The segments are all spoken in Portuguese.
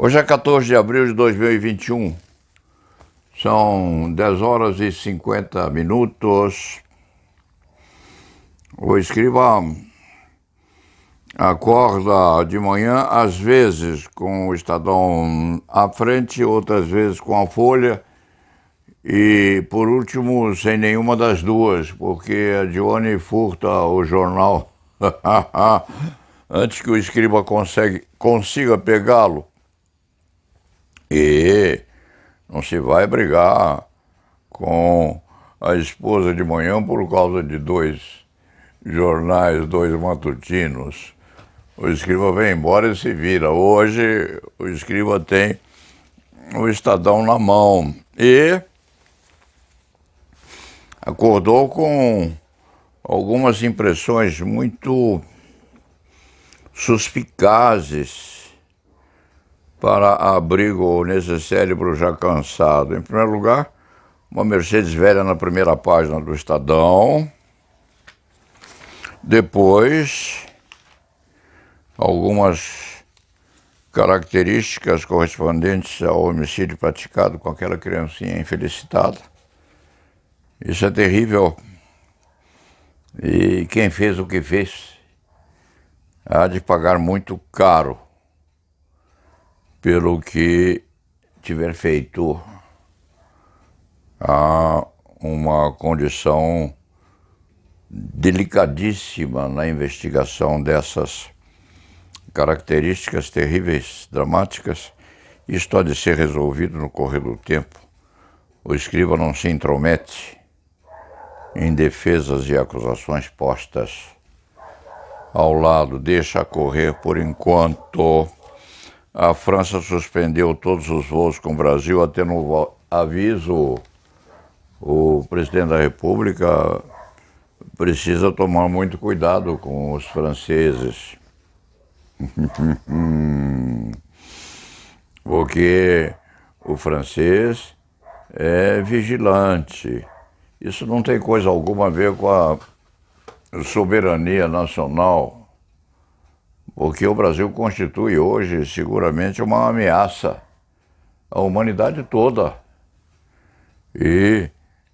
Hoje é 14 de abril de 2021, são 10 horas e 50 minutos. O escriba acorda de manhã, às vezes com o Estadão à frente, outras vezes com a Folha e, por último, sem nenhuma das duas, porque a Dione furta o jornal antes que o escriba consiga pegá-lo. E não se vai brigar com a esposa de manhã por causa de dois jornais, dois matutinos. O escriba vem embora e se vira. Hoje o escriba tem o Estadão na mão e acordou com algumas impressões muito suspicazes para abrigo nesse cérebro já cansado. Em primeiro lugar, uma Mercedes velha na primeira página do Estadão. Depois, algumas características correspondentes ao homicídio praticado com aquela criancinha infelicitada. Isso é terrível. E quem fez o que fez há de pagar muito caro pelo que tiver feito. Há uma condição delicadíssima na investigação dessas características terríveis, dramáticas. Isto há de ser resolvido no correr do tempo. O escriba não se intromete em defesas e acusações postas ao lado, deixa correr por enquanto. A França suspendeu todos os voos com o Brasil até novo aviso. O presidente da República precisa tomar muito cuidado com os franceses. Porque o francês é vigilante. Isso não tem coisa alguma a ver com a soberania nacional. Porque o Brasil constitui hoje, seguramente, uma ameaça à humanidade toda. E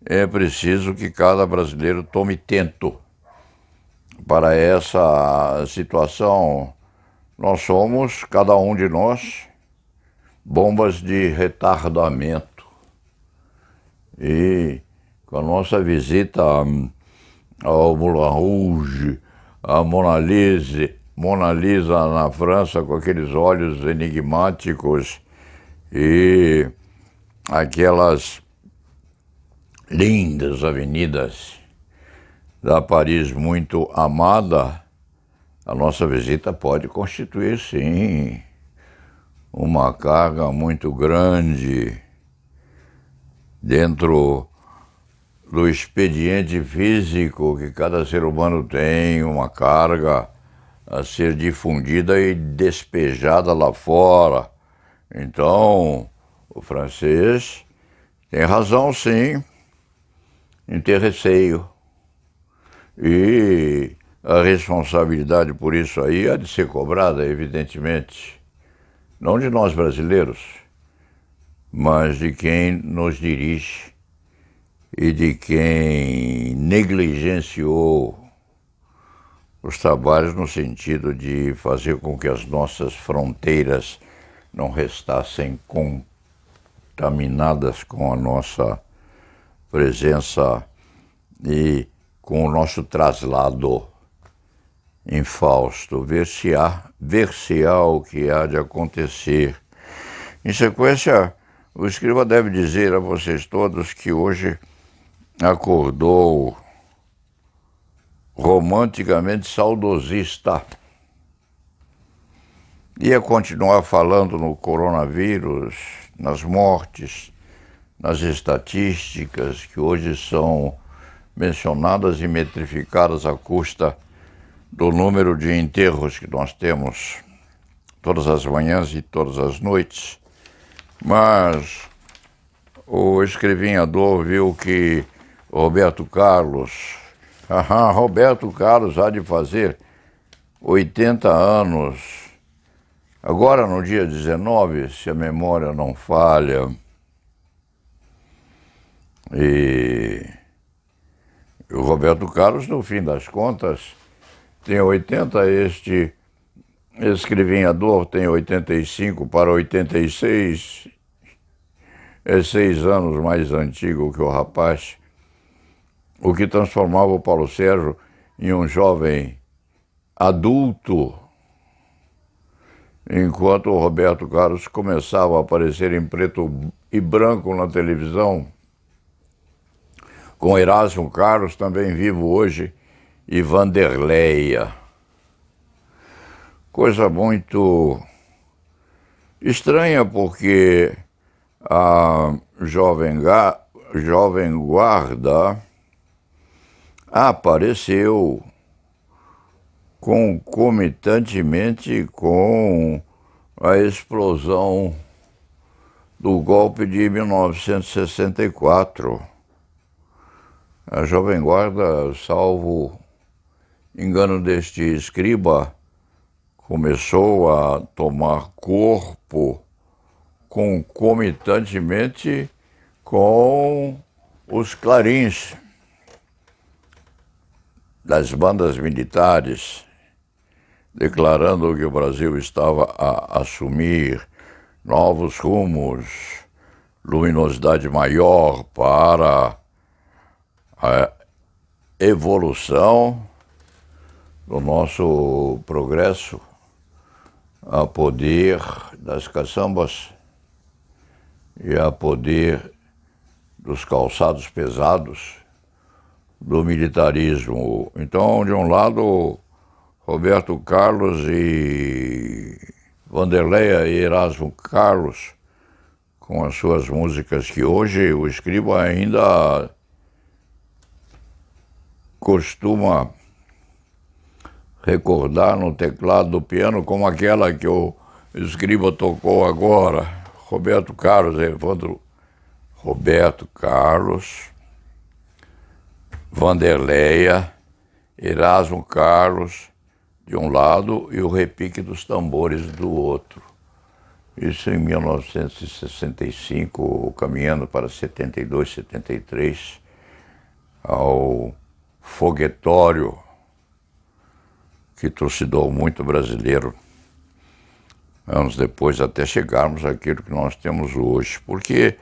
é preciso que cada brasileiro tome tento. Para essa situação, nós somos, cada um de nós, bombas de retardamento. E com a nossa visita ao Moulin Rouge, a Mona Lisa na França com aqueles olhos enigmáticos e aquelas lindas avenidas da Paris muito amada, a nossa visita pode constituir, sim, uma carga muito grande dentro do expediente físico que cada ser humano tem, uma carga a ser difundida e despejada lá fora. Então, o francês tem razão, sim, em ter receio. E a responsabilidade por isso aí há de ser cobrada, evidentemente, não de nós brasileiros, mas de quem nos dirige e de quem negligenciou os trabalhos no sentido de fazer com que as nossas fronteiras não restassem contaminadas com a nossa presença e com o nosso traslado infausto, ver-se-á o que há de acontecer. Em sequência, o escriba deve dizer a vocês todos que hoje acordou romanticamente saudosista. Ia continuar falando no coronavírus, nas mortes, nas estatísticas que hoje são mencionadas e metrificadas à custa do número de enterros que nós temos todas as manhãs e todas as noites. Mas o escrevinhador viu que Roberto Carlos há de fazer 80 anos, agora no dia 19, se a memória não falha, e o Roberto Carlos, no fim das contas, tem 80, este escrevinhador tem 85 para 86, é 6 anos mais antigo que o rapaz, o que transformava o Paulo Sérgio em um jovem adulto, enquanto o Roberto Carlos começava a aparecer em preto e branco na televisão, com Erasmo Carlos, também vivo hoje, e Vanderleia. Coisa muito estranha, porque a Jovem Guarda apareceu concomitantemente com a explosão do golpe de 1964. A Jovem Guarda, salvo engano deste escriba, começou a tomar corpo concomitantemente com os clarins das bandas militares, declarando que o Brasil estava a assumir novos rumos, luminosidade maior para a evolução do nosso progresso a poder das caçambas e a poder dos calçados pesados do militarismo. Então, de um lado, Roberto Carlos e Vanderleia e Erasmo Carlos, com as suas músicas que hoje o escriba ainda costuma recordar no teclado do piano, como aquela que o escriba tocou agora. Roberto Carlos, Vanderleia, Erasmo Carlos de um lado e o repique dos tambores do outro. Isso em 1965, caminhando para 72, 73, ao foguetório que trucidou muito brasileiro, anos depois, até chegarmos àquilo que nós temos hoje. Porque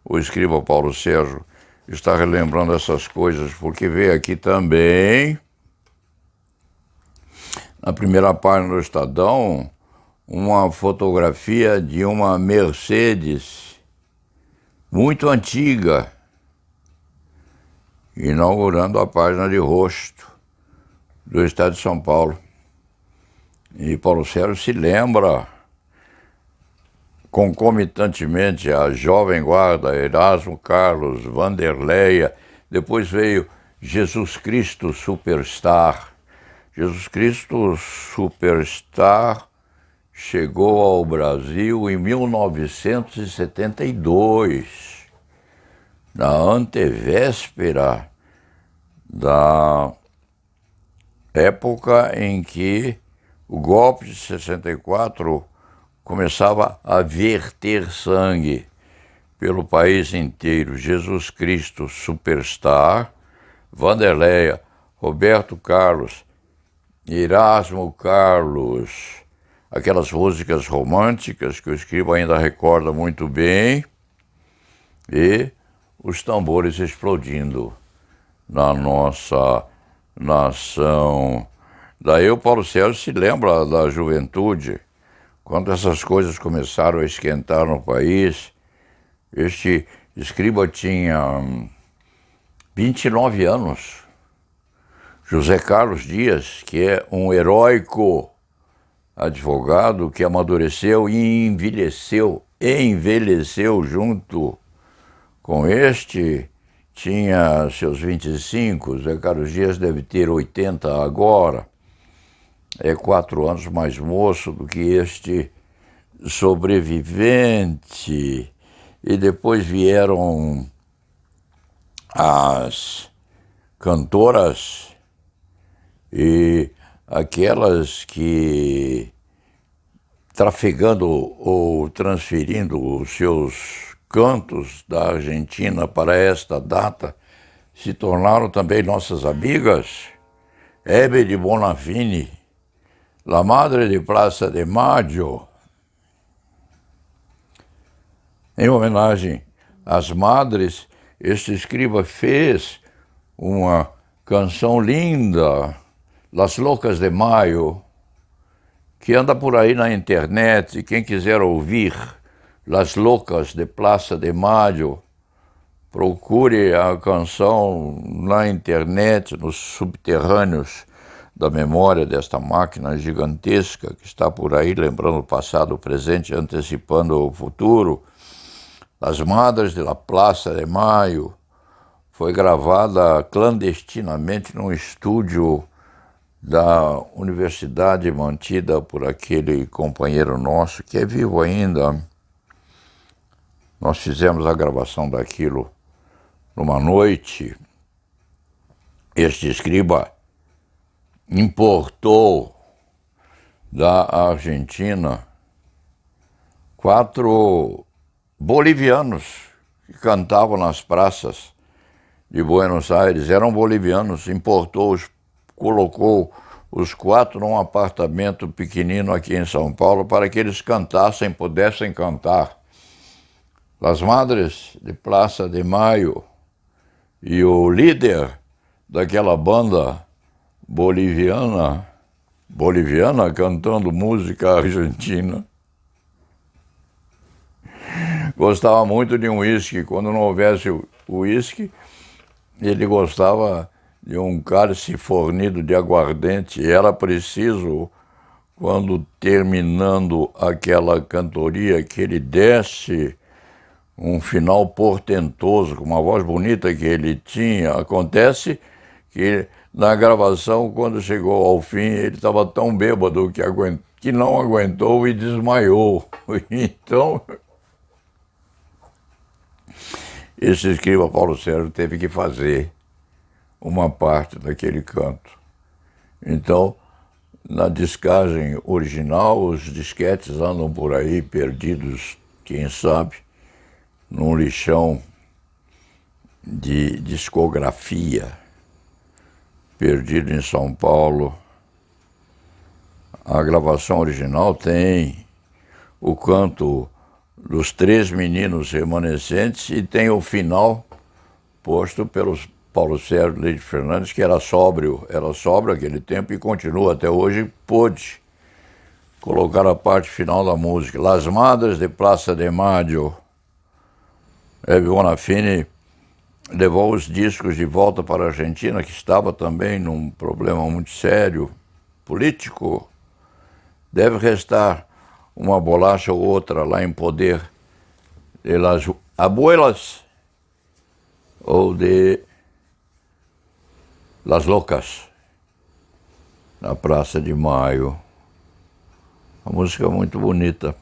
o escriba Paulo Sérgio está relembrando essas coisas? Porque veio aqui também, na primeira página do Estadão, uma fotografia de uma Mercedes muito antiga, inaugurando a página de rosto do Estado de São Paulo. E Paulo Sérgio se lembra, concomitantemente, a Jovem Guarda, Erasmo Carlos, Vanderleia, depois veio Jesus Cristo Superstar. Jesus Cristo Superstar chegou ao Brasil em 1972, na antevéspera da época em que o golpe de 64 começava a verter sangue pelo país inteiro. Jesus Cristo Superstar, Vanderleia, Roberto Carlos, Erasmo Carlos, aquelas músicas românticas que o escriba ainda recorda muito bem, e os tambores explodindo na nossa nação. Daí o Paulo Sérgio se lembra da juventude, quando essas coisas começaram a esquentar no país. Este escriba tinha 29 anos. José Carlos Dias, que é um heróico advogado que amadureceu e envelheceu junto com este, tinha seus 25, José Carlos Dias deve ter 80 agora, é 4 anos mais moço do que este sobrevivente. E depois vieram as cantoras e aquelas que, trafegando ou transferindo os seus cantos da Argentina para esta data, se tornaram também nossas amigas. Hebe de Bonafini, La Madre de Plaza de Mayo. Em homenagem às madres, este escriba fez uma canção linda, Las Locas de Mayo, que anda por aí na internet, e quem quiser ouvir Las Locas de Plaza de Mayo, procure a canção na internet, nos subterrâneos da memória desta máquina gigantesca que está por aí, lembrando o passado, o presente, antecipando o futuro. Las Madres de la Plaza de Mayo foi gravada clandestinamente num estúdio da universidade mantida por aquele companheiro nosso, que é vivo ainda. Nós fizemos a gravação daquilo numa noite. Este escriba importou da Argentina 4 bolivianos que cantavam nas praças de Buenos Aires. Eram bolivianos, importou-os, colocou os 4 num apartamento pequenino aqui em São Paulo para que eles cantassem, pudessem cantar. Las Madres de Plaza de Mayo. E o líder daquela banda boliviana cantando música argentina, gostava muito de um uísque. Quando não houvesse o uísque, ele gostava de um cálice fornido de aguardente. E era preciso, quando terminando aquela cantoria, que ele desse um final portentoso, com uma voz bonita que ele tinha. Acontece que na gravação, quando chegou ao fim, ele estava tão bêbado que não aguentou e desmaiou. Então, esse escriba Paulo Sérgio teve que fazer uma parte daquele canto. Então, na discagem original, os disquetes andam por aí perdidos, quem sabe, num lixão de discografia, perdido em São Paulo. A gravação original tem o canto dos três meninos remanescentes e tem o final posto pelos Paulo Sérgio Leite Fernandes, que era sóbrio aquele tempo e continua até hoje, pôde colocar a parte final da música. Las Madres de Plaza de Mayo. Hebe Bonafini levou os discos de volta para a Argentina, que estava também num problema muito sério, político. Deve restar uma bolacha ou outra lá em poder de las abuelas ou de Las Locas, na Praça de Maio. Uma música muito bonita.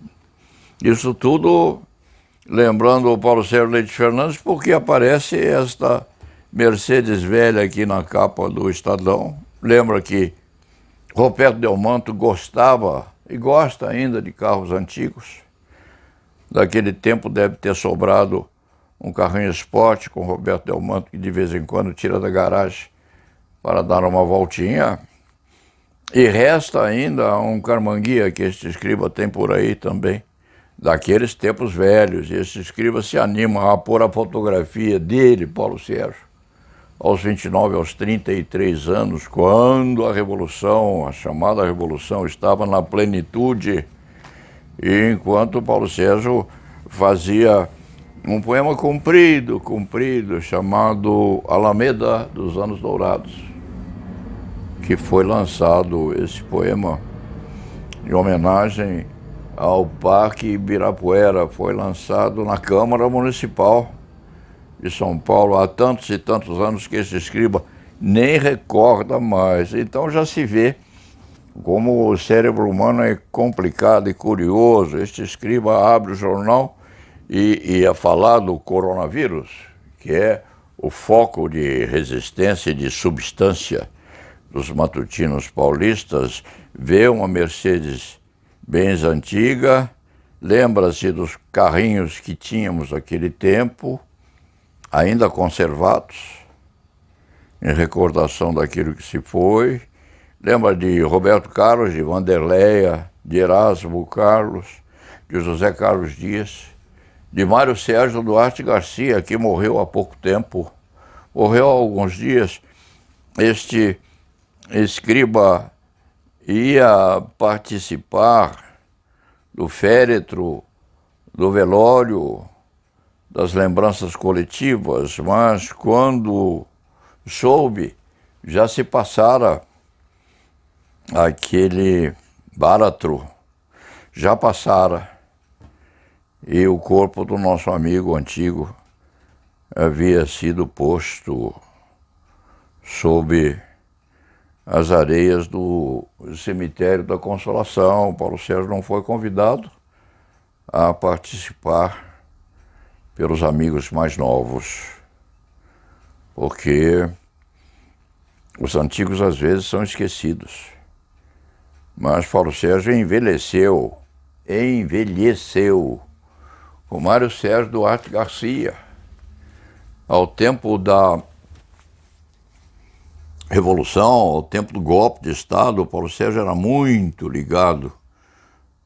Isso tudo lembrando o Paulo Sérgio Leite Fernandes, porque aparece esta Mercedes velha aqui na capa do Estadão. Lembra que Roberto Delmanto gostava e gosta ainda de carros antigos. Daquele tempo deve ter sobrado um carrinho esporte com Roberto Delmanto, que de vez em quando tira da garagem para dar uma voltinha. E resta ainda um Carmanguia que este escriba tem por aí também, daqueles tempos velhos. E este escriba se anima a pôr a fotografia dele, Paulo Sérgio, aos 29, aos 33 anos, quando a Revolução, a chamada Revolução, estava na plenitude, e enquanto Paulo Sérgio fazia um poema comprido, chamado Alameda dos Anos Dourados, que foi lançado esse poema em homenagem ao Parque Ibirapuera. Foi lançado na Câmara Municipal de São Paulo há tantos e tantos anos que esse escriba nem recorda mais. Então já se vê como o cérebro humano é complicado e curioso. Este escriba abre o jornal e ia falar do coronavírus, que é o foco de resistência e de substância dos matutinos paulistas, vê uma Mercedes-Benz antiga, lembra-se dos carrinhos que tínhamos naquele tempo, ainda conservados, em recordação daquilo que se foi. Lembra de Roberto Carlos, de Vanderleia, de Erasmo Carlos, de José Carlos Dias, de Mário Sérgio Duarte Garcia, que morreu há pouco tempo, morreu há alguns dias. Este escriba ia participar do féretro, do velório, das lembranças coletivas, mas quando soube, já se passara aquele báratro, já passara, e o corpo do nosso amigo antigo havia sido posto sob as areias do cemitério da Consolação. Paulo Sérgio não foi convidado a participar pelos amigos mais novos, porque os antigos às vezes são esquecidos. Mas Paulo Sérgio envelheceu com Mário Sérgio Duarte Garcia. Ao tempo da Revolução, ao tempo do golpe de Estado, o Paulo Sérgio era muito ligado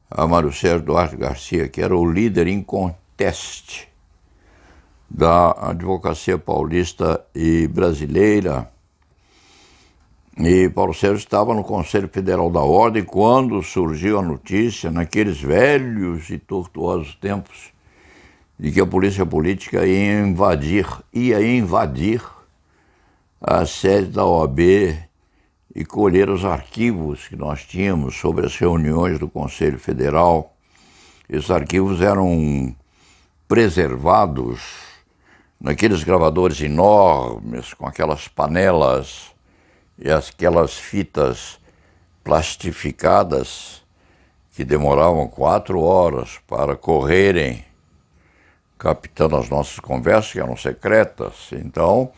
a Mário Sérgio Duarte Garcia, que era o líder inconteste da advocacia paulista e brasileira. E Paulo Sérgio estava no Conselho Federal da Ordem quando surgiu a notícia, naqueles velhos e tortuosos tempos, de que a polícia política ia invadir a sede da OAB e colher os arquivos que nós tínhamos sobre as reuniões do Conselho Federal. Esses arquivos eram preservados naqueles gravadores enormes, com aquelas panelas e aquelas fitas plastificadas que demoravam 4 horas para correrem, captando as nossas conversas, que eram secretas. Então,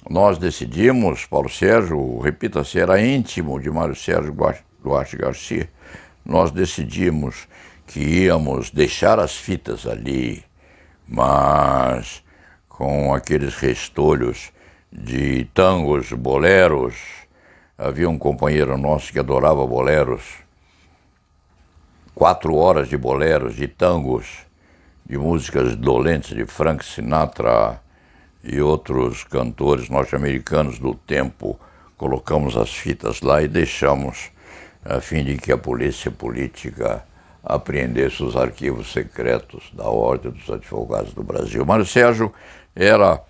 nós decidimos, Paulo Sérgio, repita-se, era íntimo de Mário Sérgio Duarte Garcia, nós decidimos que íamos deixar as fitas ali, mas com aqueles restolhos de tangos, boleros. Havia um companheiro nosso que adorava boleros. 4 horas de boleros, de tangos, de músicas dolentes de Frank Sinatra e outros cantores norte-americanos do tempo. Colocamos as fitas lá e deixamos a fim de que a polícia política apreendesse os arquivos secretos da Ordem dos Advogados do Brasil. Mário Sérgio era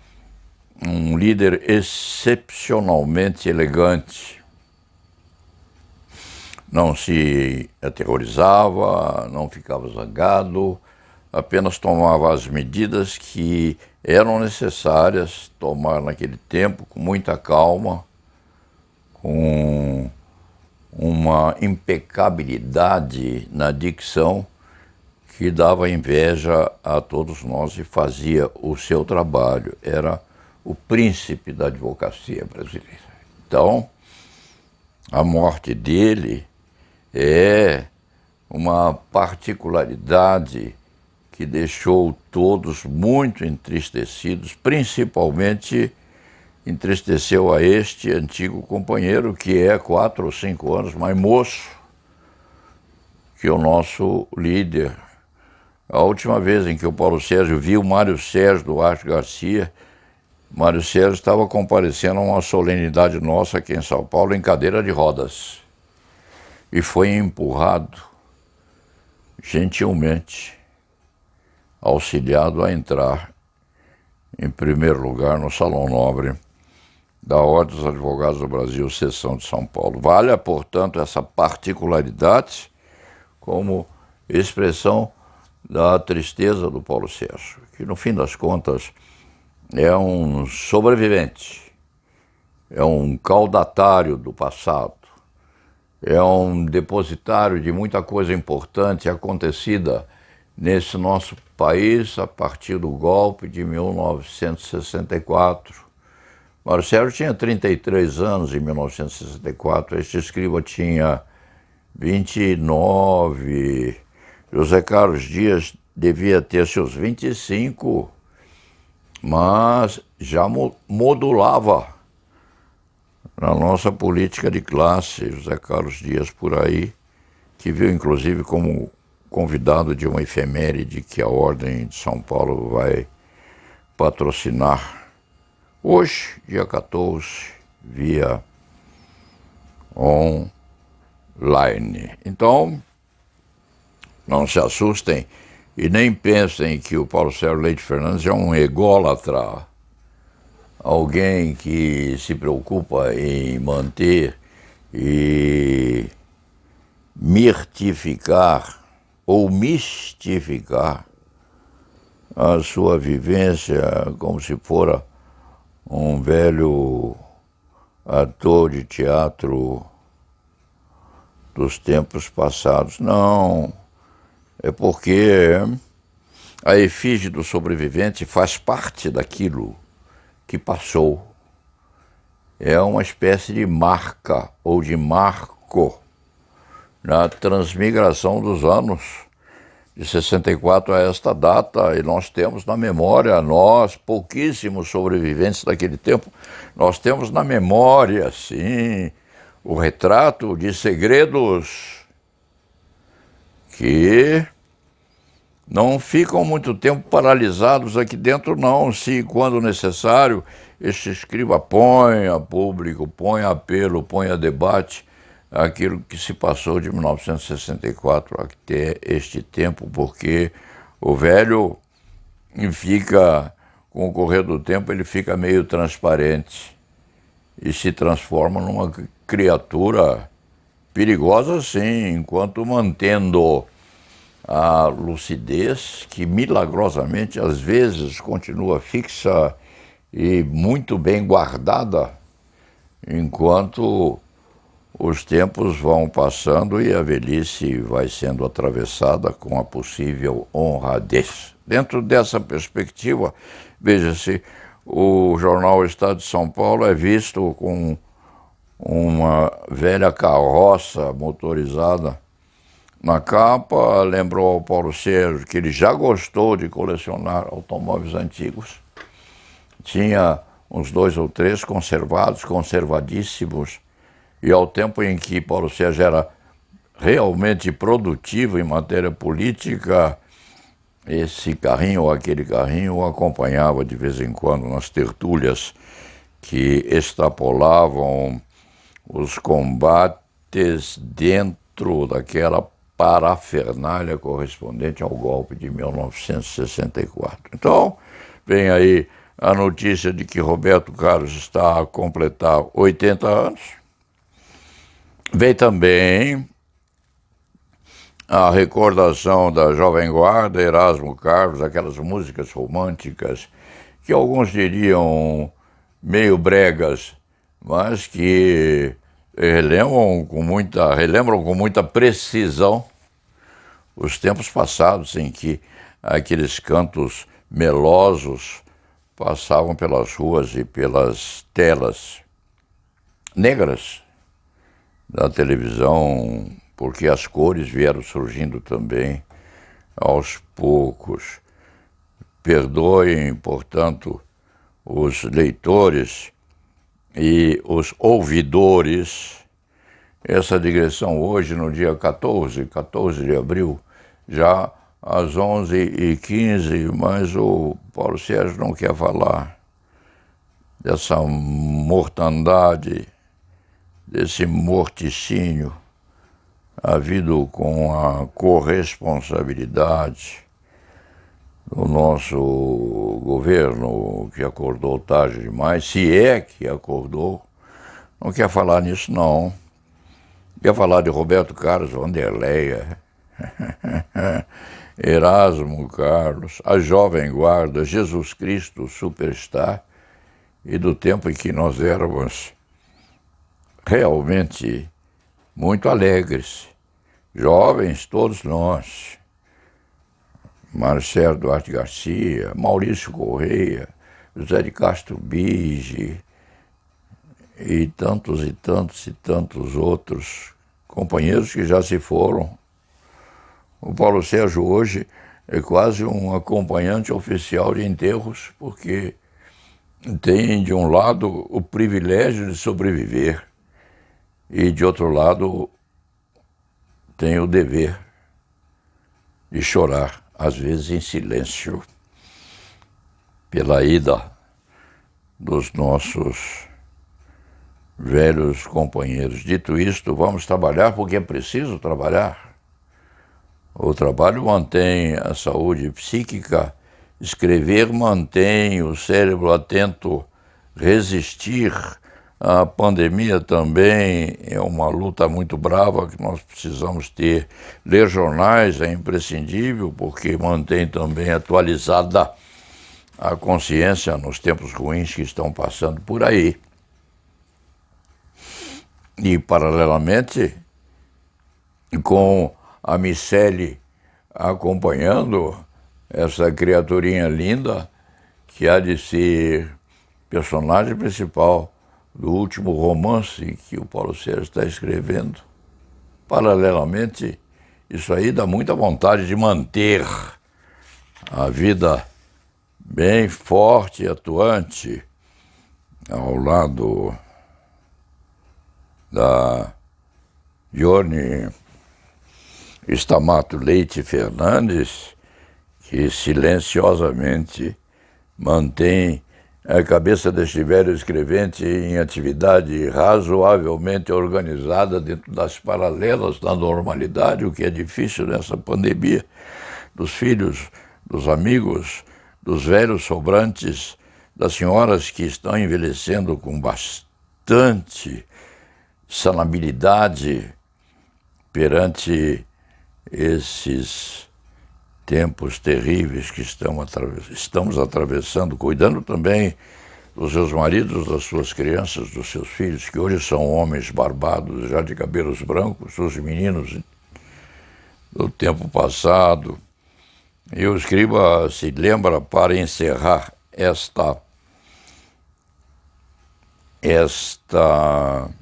um líder excepcionalmente elegante. Não se aterrorizava, não ficava zangado, apenas tomava as medidas que eram necessárias tomar naquele tempo, com muita calma, com uma impecabilidade na dicção que dava inveja a todos nós e fazia o seu trabalho. Era o príncipe da advocacia brasileira. Então, a morte dele é uma particularidade que deixou todos muito entristecidos, principalmente entristeceu a este antigo companheiro que é 4 ou 5 anos mais moço que o nosso líder. A última vez em que o Paulo Sérgio viu Mário Sérgio Duarte Garcia, Mário Sérgio estava comparecendo a uma solenidade nossa aqui em São Paulo em cadeira de rodas e foi empurrado gentilmente, auxiliado a entrar em primeiro lugar no Salão Nobre da Ordem dos Advogados do Brasil, Seção de São Paulo. Vale, portanto, essa particularidade como expressão da tristeza do Paulo Sérgio, que no fim das contas é um sobrevivente, é um caudatário do passado, é um depositário de muita coisa importante acontecida nesse nosso país a partir do golpe de 1964. Mário Sérgio tinha 33 anos em 1964, este escriba tinha 29, José Carlos Dias devia ter seus 25, mas já modulava na nossa política de classe. José Carlos Dias por aí, que viu inclusive como convidado de uma efeméride que a Ordem de São Paulo vai patrocinar hoje, dia 14, via online. Então, não se assustem e nem pensem que o Paulo Sérgio Leite Fernandes é um ególatra, alguém que se preocupa em manter e mirtificar ou mistificar a sua vivência como se fora um velho ator de teatro dos tempos passados. Não, é porque a efígie do sobrevivente faz parte daquilo que passou. É uma espécie de marca ou de marco na transmigração dos anos de 64 a esta data, e nós temos na memória, nós, pouquíssimos sobreviventes daquele tempo, nós temos na memória, sim, o retrato de segredos que não ficam muito tempo paralisados aqui dentro, não. Se, quando necessário, este escriba põe a público, põe a apelo, põe a debate aquilo que se passou de 1964 até este tempo, porque o velho fica, com o correr do tempo, ele fica meio transparente e se transforma numa criatura perigosa, sim, enquanto mantendo a lucidez que milagrosamente às vezes continua fixa e muito bem guardada, enquanto os tempos vão passando e a velhice vai sendo atravessada com a possível honradez. Dentro dessa perspectiva, veja-se, o jornal Estado de São Paulo é visto com uma velha carroça motorizada na capa. Lembrou ao Paulo Sérgio que ele já gostou de colecionar automóveis antigos tinha uns 2 ou 3 conservados, conservadíssimos, e ao tempo em que Paulo Sérgio era realmente produtivo em matéria política, esse carrinho ou aquele carrinho o acompanhava de vez em quando nas tertúlias que extrapolavam os combates dentro daquela parafernália correspondente ao golpe de 1964. Então, vem aí a notícia de que Roberto Carlos está a completar 80 anos. Vem também a recordação da Jovem Guarda, Erasmo Carlos, aquelas músicas românticas que alguns diriam meio bregas, mas que relembram com muita precisão os tempos passados em que aqueles cantos melosos passavam pelas ruas e pelas telas negras da televisão, porque as cores vieram surgindo também aos poucos. Perdoem, portanto, os leitores e os ouvidores essa digressão hoje, no dia 14 de abril, já às 11h15, mas o Paulo Sérgio não quer falar dessa mortandade, desse morticínio havido com a corresponsabilidade do nosso governo, que acordou tarde demais, se é que acordou. Não quer falar nisso, não. Quer falar de Roberto Carlos, Wanderleia, Erasmo Carlos, a Jovem Guarda, Jesus Cristo Superstar, e do tempo em que nós éramos realmente muito alegres, jovens todos nós. Marcelo Duarte Garcia, Maurício Correia, José de Castro Bige, e tantos e tantos e tantos outros companheiros que já se foram. O Paulo Sérgio hoje é quase um acompanhante oficial de enterros, porque tem, de um lado, o privilégio de sobreviver e, de outro lado, tem o dever de chorar, às vezes em silêncio, pela ida dos nossos velhos companheiros. Dito isto, vamos trabalhar porque é preciso trabalhar. O trabalho mantém a saúde psíquica, escrever mantém o cérebro atento, resistir à pandemia também é uma luta muito brava que nós precisamos ter. Ler jornais é imprescindível porque mantém também atualizada a consciência nos tempos ruins que estão passando por aí. E, paralelamente, com a Miceli acompanhando essa criaturinha linda que há de ser personagem principal do último romance que o Paulo Sérgio está escrevendo. Paralelamente, isso aí dá muita vontade de manter a vida bem forte e atuante ao lado da Ione Stamato Leite Fernandes, que silenciosamente mantém a cabeça deste velho escrevente em atividade razoavelmente organizada dentro das paralelas da normalidade, o que é difícil nessa pandemia, dos filhos, dos amigos, dos velhos sobrantes, das senhoras que estão envelhecendo com bastante sanabilidade perante esses tempos terríveis que estamos atravessando, cuidando também dos seus maridos, das suas crianças, dos seus filhos, que hoje são homens barbados, já de cabelos brancos, os meninos do tempo passado. E o escriba se lembra, para encerrar esta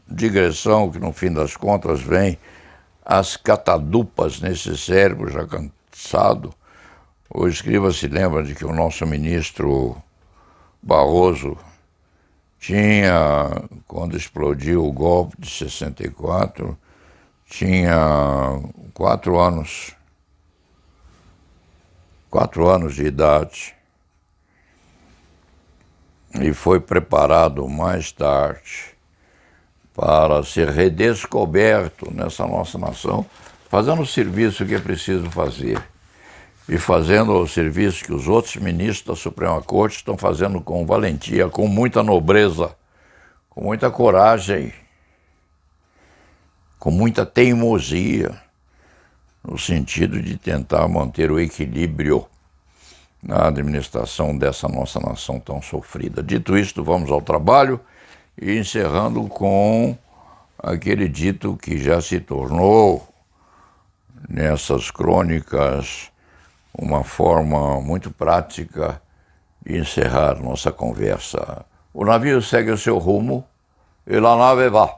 digressão, que no fim das contas vem as catadupas nesse cérebro já cansado. O escriba se lembra de que o nosso ministro Barroso tinha, quando explodiu o golpe de 64, tinha 4 anos de idade e foi preparado mais tarde para ser redescoberto nessa nossa nação, fazendo o serviço que é preciso fazer e fazendo o serviço que os outros ministros da Suprema Corte estão fazendo com valentia, com muita nobreza, com muita coragem, com muita teimosia, no sentido de tentar manter o equilíbrio na administração dessa nossa nação tão sofrida. Dito isto, vamos ao trabalho e encerrando com aquele dito que já se tornou, nessas crônicas, uma forma muito prática de encerrar nossa conversa. O navio segue o seu rumo e la nave va.